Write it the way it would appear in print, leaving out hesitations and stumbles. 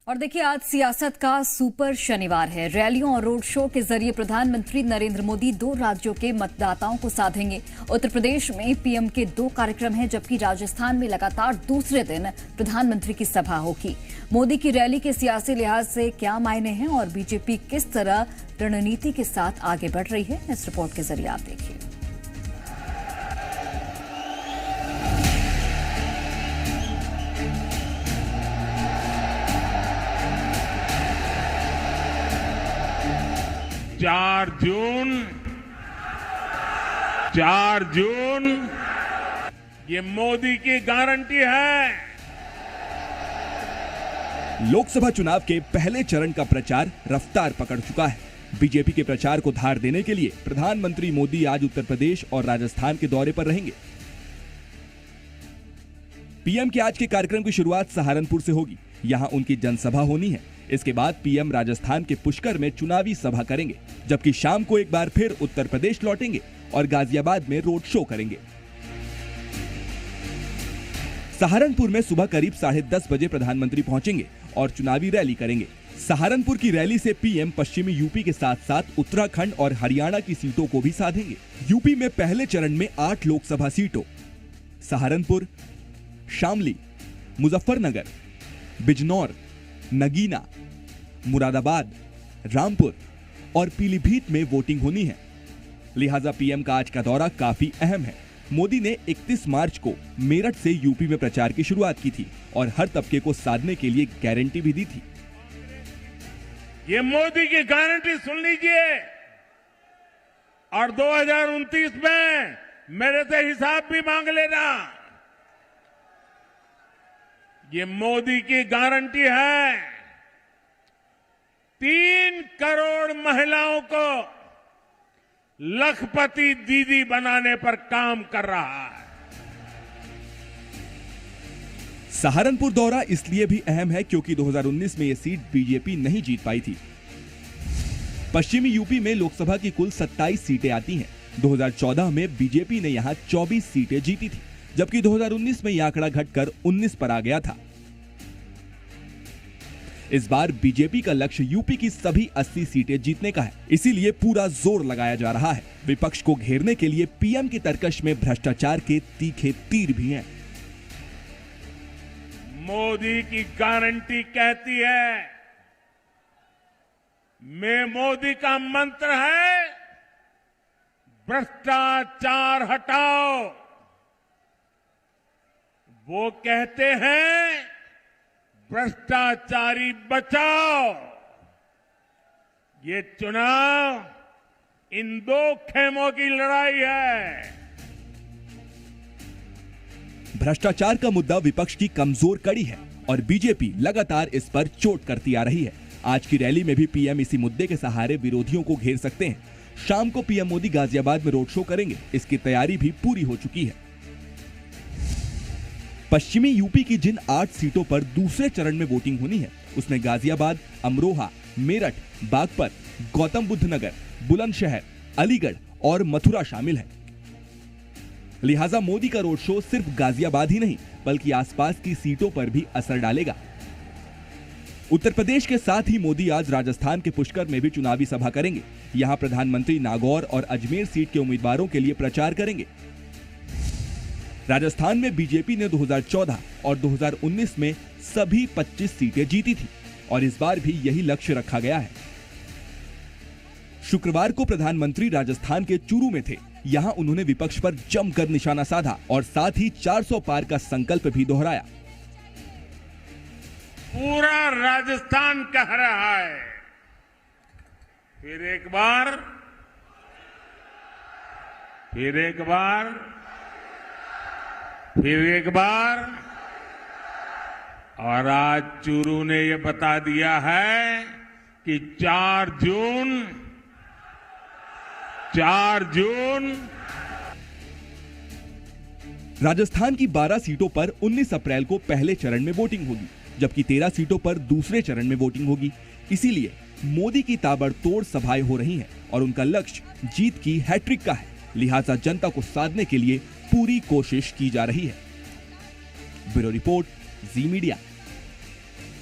और देखिए, आज सियासत का सुपर शनिवार है। रैलियों और रोड शो के जरिए प्रधानमंत्री नरेंद्र मोदी 2 राज्यों के मतदाताओं को साधेंगे। उत्तर प्रदेश में पीएम के 2 कार्यक्रम हैं, जबकि राजस्थान में लगातार दूसरे दिन प्रधानमंत्री की सभा होगी। मोदी की रैली के सियासी लिहाज से क्या मायने हैं और बीजेपी किस तरह रणनीति के साथ आगे बढ़ रही है, इस रिपोर्ट के जरिए आप देखिए। चार जून ये मोदी की गारंटी है। लोकसभा चुनाव के पहले चरण का प्रचार रफ्तार पकड़ चुका है। बीजेपी के प्रचार को धार देने के लिए प्रधानमंत्री मोदी आज उत्तर प्रदेश और राजस्थान के दौरे पर रहेंगे। पीएम के आज के कार्यक्रम की शुरुआत सहारनपुर से होगी। यहां उनकी जनसभा होनी है। इसके बाद पीएम राजस्थान के पुष्कर में चुनावी सभा करेंगे, जबकि शाम को एक बार फिर उत्तर प्रदेश लौटेंगे और गाजियाबाद में रोड शो करेंगे। सहारनपुर में सुबह करीब 10:30 बजे प्रधानमंत्री पहुंचेंगे और चुनावी रैली करेंगे। सहारनपुर की रैली से पीएम पश्चिमी यूपी के साथ साथ उत्तराखंड और हरियाणा की सीटों को भी साधेंगे। यूपी में पहले चरण में 8 लोकसभा सीटों सहारनपुर, शामली, मुजफ्फरनगर, बिजनौर, नगीना, मुरादाबाद, रामपुर और पीलीभीत में वोटिंग होनी है। लिहाजा पीएम का आज का दौरा काफी अहम है। मोदी ने 31 मार्च को मेरठ से यूपी में प्रचार की शुरुआत की थी और हर तबके को साधने के लिए गारंटी भी दी थी। ये मोदी की गारंटी सुन लीजिए और 2029 में मेरे से हिसाब भी मांग लेना। ये मोदी की गारंटी है। 3 करोड़ महिलाओं को लखपति दीदी बनाने पर काम कर रहा है। सहारनपुर दौरा इसलिए भी अहम है क्योंकि 2019 में यह सीट बीजेपी नहीं जीत पाई थी। पश्चिमी यूपी में लोकसभा की कुल 27 सीटें आती हैं। 2014 में बीजेपी ने यहां 24 सीटें जीती थी, जबकि 2019 में यह आंकड़ा घटकर 19 पर आ गया था। इस बार बीजेपी का लक्ष्य यूपी की सभी 80 सीटें जीतने का है, इसीलिए पूरा जोर लगाया जा रहा है। विपक्ष को घेरने के लिए पीएम की तरकश में भ्रष्टाचार के तीखे तीर भी हैं। मोदी की गारंटी कहती है, मोदी का मंत्र है भ्रष्टाचार हटाओ। वो कहते हैं भ्रष्टाचारी बचाओ। ये चुनाव इन 2 खेमों की लड़ाई है। भ्रष्टाचार का मुद्दा विपक्ष की कमजोर कड़ी है और बीजेपी लगातार इस पर चोट करती आ रही है। आज की रैली में भी पीएम इसी मुद्दे के सहारे विरोधियों को घेर सकते हैं। शाम को पीएम मोदी गाजियाबाद में रोड शो करेंगे। इसकी तैयारी भी पूरी हो चुकी है। पश्चिमी यूपी की जिन 8 सीटों पर दूसरे चरण में वोटिंग होनी है, उसमें गाजियाबाद, अमरोहा, मेरठ, बागपत, गौतम बुद्ध नगर, बुलंदशहर, अलीगढ़ और मथुरा शामिल है। लिहाजा मोदी का रोड शो सिर्फ गाजियाबाद ही नहीं बल्कि आसपास की सीटों पर भी असर डालेगा। उत्तर प्रदेश के साथ ही मोदी आज राजस्थान के पुष्कर में भी चुनावी सभा करेंगे। यहां प्रधानमंत्री नागौर और अजमेर सीट के उम्मीदवारों के लिए प्रचार करेंगे। राजस्थान में बीजेपी ने 2014 और 2019 में सभी 25 सीटें जीती थी और इस बार भी यही लक्ष्य रखा गया है। शुक्रवार को प्रधानमंत्री राजस्थान के चूरू में थे। यहां उन्होंने विपक्ष पर जमकर निशाना साधा और साथ ही 400 पार का संकल्प भी दोहराया। पूरा राजस्थान कह रहा है, फिर एक बार और आज चूरू ने यह बता दिया है कि 4 जून राजस्थान की 12 सीटों पर 19 अप्रैल को पहले चरण में वोटिंग होगी, जबकि 13 सीटों पर दूसरे चरण में वोटिंग होगी। इसीलिए मोदी की ताबड़तोड़ सभाएं हो रही हैं और उनका लक्ष्य जीत की हैट्रिक का है। लिहाजा जनता को साधने के लिए पूरी कोशिश की जा रही है। ब्यूरो रिपोर्ट, जी मीडिया।